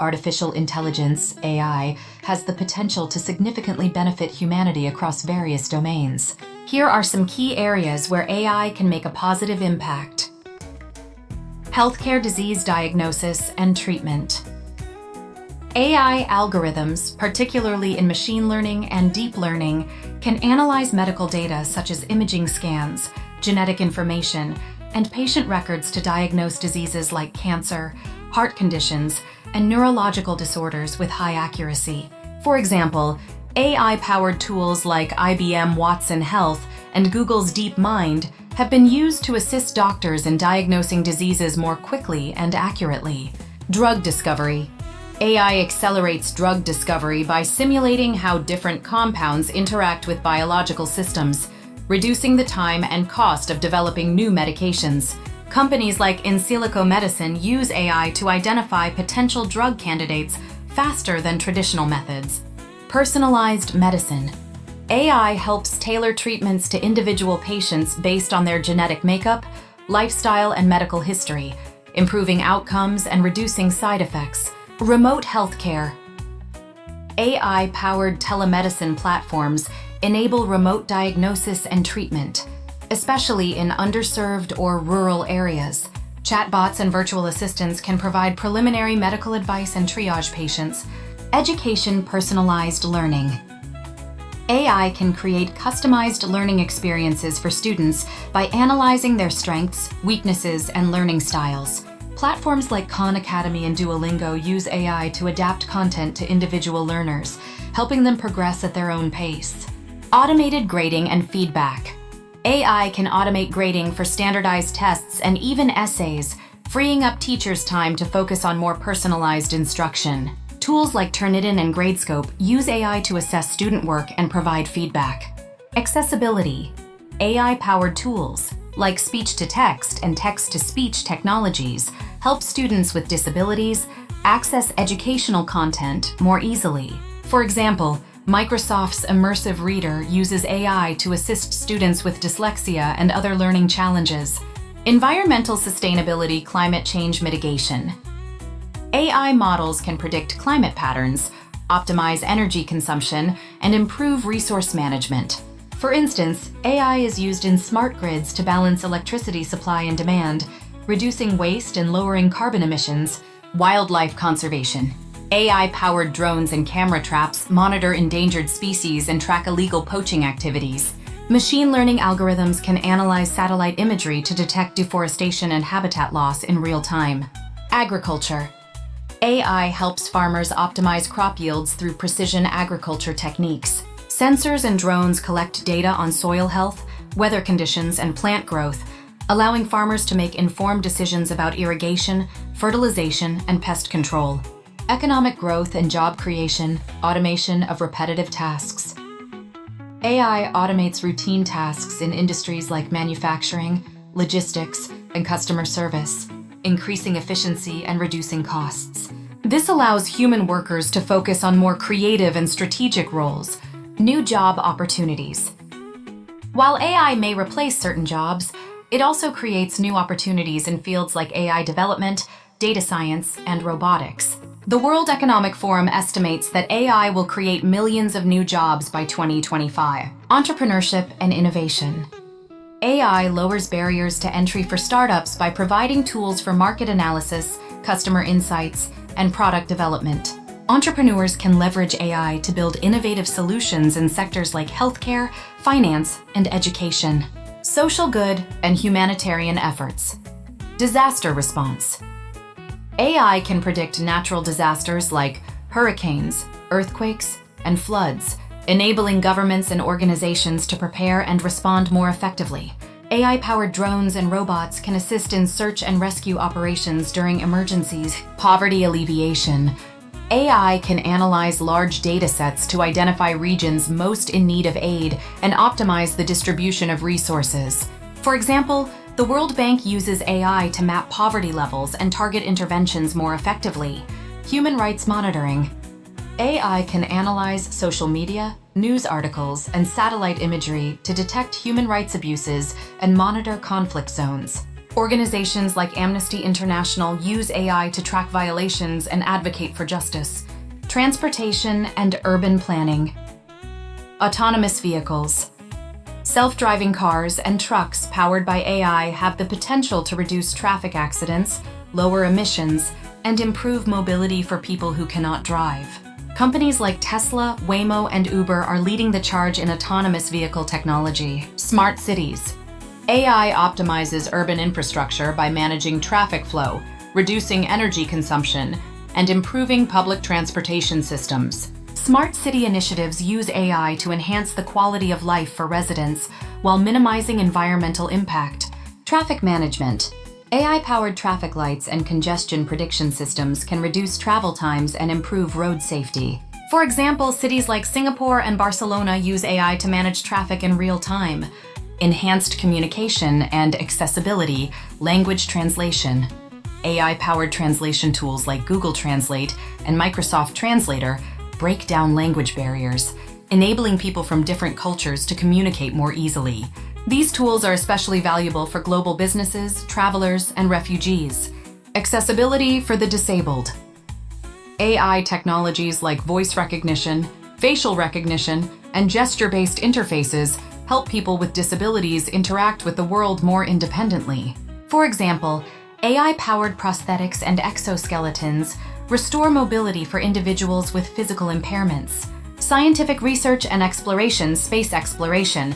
Artificial intelligence, AI, has the potential to significantly benefit humanity across various domains. Here are some key areas where AI can make a positive impact. Healthcare disease diagnosis and treatment. AI algorithms, particularly in machine learning and deep learning, can analyze medical data such as imaging scans, genetic information, and patient records to diagnose diseases like cancer, heart conditions, and neurological disorders with high accuracy. For example, AI-powered tools like IBM Watson Health and Google's DeepMind have been used to assist doctors in diagnosing diseases more quickly and accurately. Drug discovery. AI accelerates drug discovery by simulating how different compounds interact with biological systems, reducing the time and cost of developing new medications. Companies like In Silico Medicine use AI to identify potential drug candidates faster than traditional methods. Personalized medicine. AI helps tailor treatments to individual patients based on their genetic makeup, lifestyle, and medical history, improving outcomes and reducing side effects. Remote healthcare. AI-powered telemedicine platforms enable remote diagnosis and treatment, especially in underserved or rural areas. Chatbots and virtual assistants can provide preliminary medical advice and triage patients. Education personalized learning. AI can create customized learning experiences for students by analyzing their strengths, weaknesses, and learning styles. Platforms like Khan Academy and Duolingo use AI to adapt content to individual learners, helping them progress at their own pace. Automated grading and feedback. AI can automate grading for standardized tests and even essays, freeing up teachers' time to focus on more personalized instruction. Tools like Turnitin and Gradescope use AI to assess student work and provide feedback. Accessibility. AI-powered tools, like speech-to-text and text-to-speech technologies, help students with disabilities access educational content more easily. For example, Microsoft's Immersive Reader uses AI to assist students with dyslexia and other learning challenges. Environmental sustainability, climate change mitigation. AI models can predict climate patterns, optimize energy consumption, and improve resource management. For instance, AI is used in smart grids to balance electricity supply and demand, reducing waste and lowering carbon emissions. Wildlife conservation. AI-powered drones and camera traps monitor endangered species and track illegal poaching activities. Machine learning algorithms can analyze satellite imagery to detect deforestation and habitat loss in real time. Agriculture. AI helps farmers optimize crop yields through precision agriculture techniques. Sensors and drones collect data on soil health, weather conditions, and plant growth, allowing farmers to make informed decisions about irrigation, fertilization, and pest control. Economic growth and job creation, automation of repetitive tasks. AI automates routine tasks in industries like manufacturing, logistics, and customer service, increasing efficiency and reducing costs. This allows human workers to focus on more creative and strategic roles. New job opportunities. While AI may replace certain jobs, it also creates new opportunities in fields like AI development, data science, and robotics. The World Economic Forum estimates that AI will create millions of new jobs by 2025. Entrepreneurship and innovation. AI lowers barriers to entry for startups by providing tools for market analysis, customer insights, and product development. Entrepreneurs can leverage AI to build innovative solutions in sectors like healthcare, finance, and education. Social good and humanitarian efforts. Disaster response. AI can predict natural disasters like hurricanes, earthquakes, and floods, enabling governments and organizations to prepare and respond more effectively. AI-powered drones and robots can assist in search and rescue operations during emergencies. Poverty alleviation. AI can analyze large data sets to identify regions most in need of aid and optimize the distribution of resources. For example, the World Bank uses AI to map poverty levels and target interventions more effectively. Human rights monitoring. AI can analyze social media, news articles, and satellite imagery to detect human rights abuses and monitor conflict zones. Organizations like Amnesty International use AI to track violations and advocate for justice. Transportation and urban planning. Autonomous vehicles. Self-driving cars and trucks powered by AI have the potential to reduce traffic accidents, lower emissions, and improve mobility for people who cannot drive. Companies like Tesla, Waymo, and Uber are leading the charge in autonomous vehicle technology. Smart cities. AI optimizes urban infrastructure by managing traffic flow, reducing energy consumption, and improving public transportation systems. Smart city initiatives use AI to enhance the quality of life for residents while minimizing environmental impact. Traffic management. AI-powered traffic lights and congestion prediction systems can reduce travel times and improve road safety. For example, cities like Singapore and Barcelona use AI to manage traffic in real time. Enhanced communication and accessibility, language translation. AI-powered translation tools like Google Translate and Microsoft Translator break down language barriers, enabling people from different cultures to communicate more easily. These tools are especially valuable for global businesses, travelers, and refugees. Accessibility for the disabled. AI technologies like voice recognition, facial recognition, and gesture-based interfaces help people with disabilities interact with the world more independently. For example, AI-powered prosthetics and exoskeletons restore mobility for individuals with physical impairments. Scientific research and exploration, space exploration.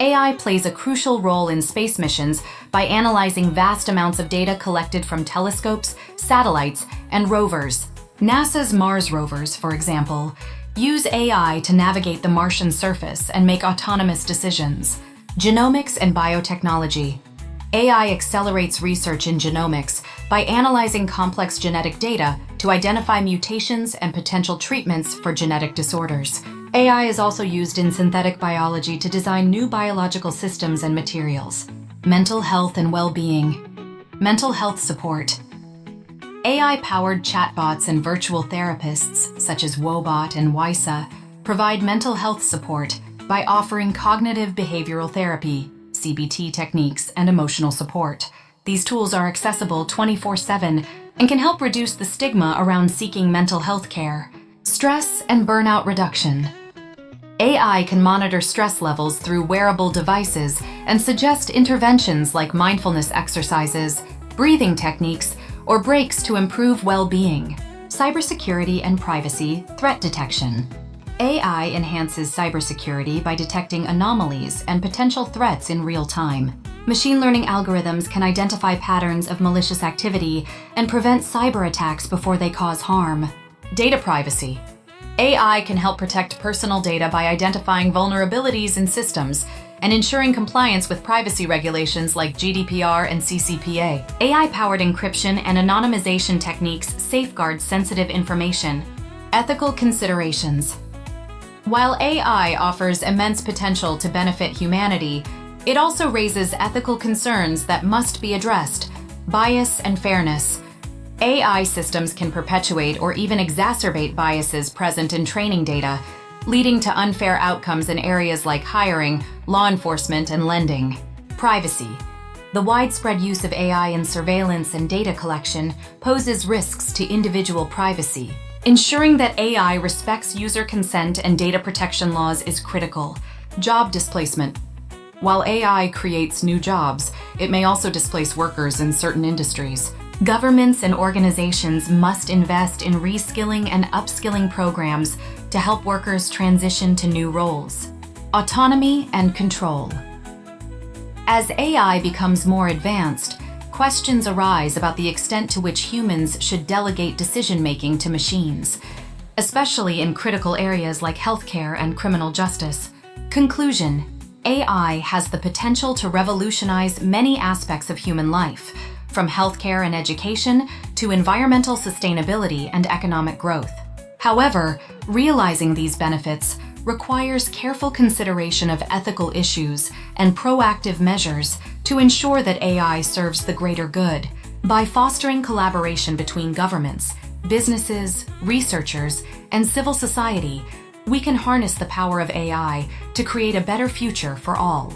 AI plays a crucial role in space missions by analyzing vast amounts of data collected from telescopes, satellites, and rovers. NASA's Mars rovers, for example, use AI to navigate the Martian surface and make autonomous decisions. Genomics and biotechnology. AI accelerates research in genomics by analyzing complex genetic data to identify mutations and potential treatments for genetic disorders. AI is also used in synthetic biology to design new biological systems and materials. Mental health and well-being. Mental health support. AI-powered chatbots and virtual therapists, such as Wobot and Wysa, provide mental health support by offering cognitive behavioral therapy, CBT techniques, and emotional support. These tools are accessible 24/7 and can help reduce the stigma around seeking mental health care. Stress and burnout reduction. AI can monitor stress levels through wearable devices and suggest interventions like mindfulness exercises, breathing techniques, or breaks to improve well-being. Cybersecurity and privacy threat detection. AI enhances cybersecurity by detecting anomalies and potential threats in real time. Machine learning algorithms can identify patterns of malicious activity and prevent cyber attacks before they cause harm. Data privacy. AI can help protect personal data by identifying vulnerabilities in systems and ensuring compliance with privacy regulations like GDPR and CCPA. AI-powered encryption and anonymization techniques safeguard sensitive information. Ethical considerations. While AI offers immense potential to benefit humanity, it also raises ethical concerns that must be addressed. Bias and fairness. AI systems can perpetuate or even exacerbate biases present in training data, leading to unfair outcomes in areas like hiring, law enforcement, and lending. Privacy. The widespread use of AI in surveillance and data collection poses risks to individual privacy. Ensuring that AI respects user consent and data protection laws is critical. Job displacement. While AI creates new jobs, it may also displace workers in certain industries. Governments and organizations must invest in reskilling and upskilling programs to help workers transition to new roles. Autonomy and control. As AI becomes more advanced, questions arise about the extent to which humans should delegate decision-making to machines, especially in critical areas like healthcare and criminal justice. Conclusion: AI has the potential to revolutionize many aspects of human life, from healthcare and education to environmental sustainability and economic growth. However, realizing these benefits requires careful consideration of ethical issues and proactive measures to ensure that AI serves the greater good. By fostering collaboration between governments, businesses, researchers, and civil society, we can harness the power of AI to create a better future for all.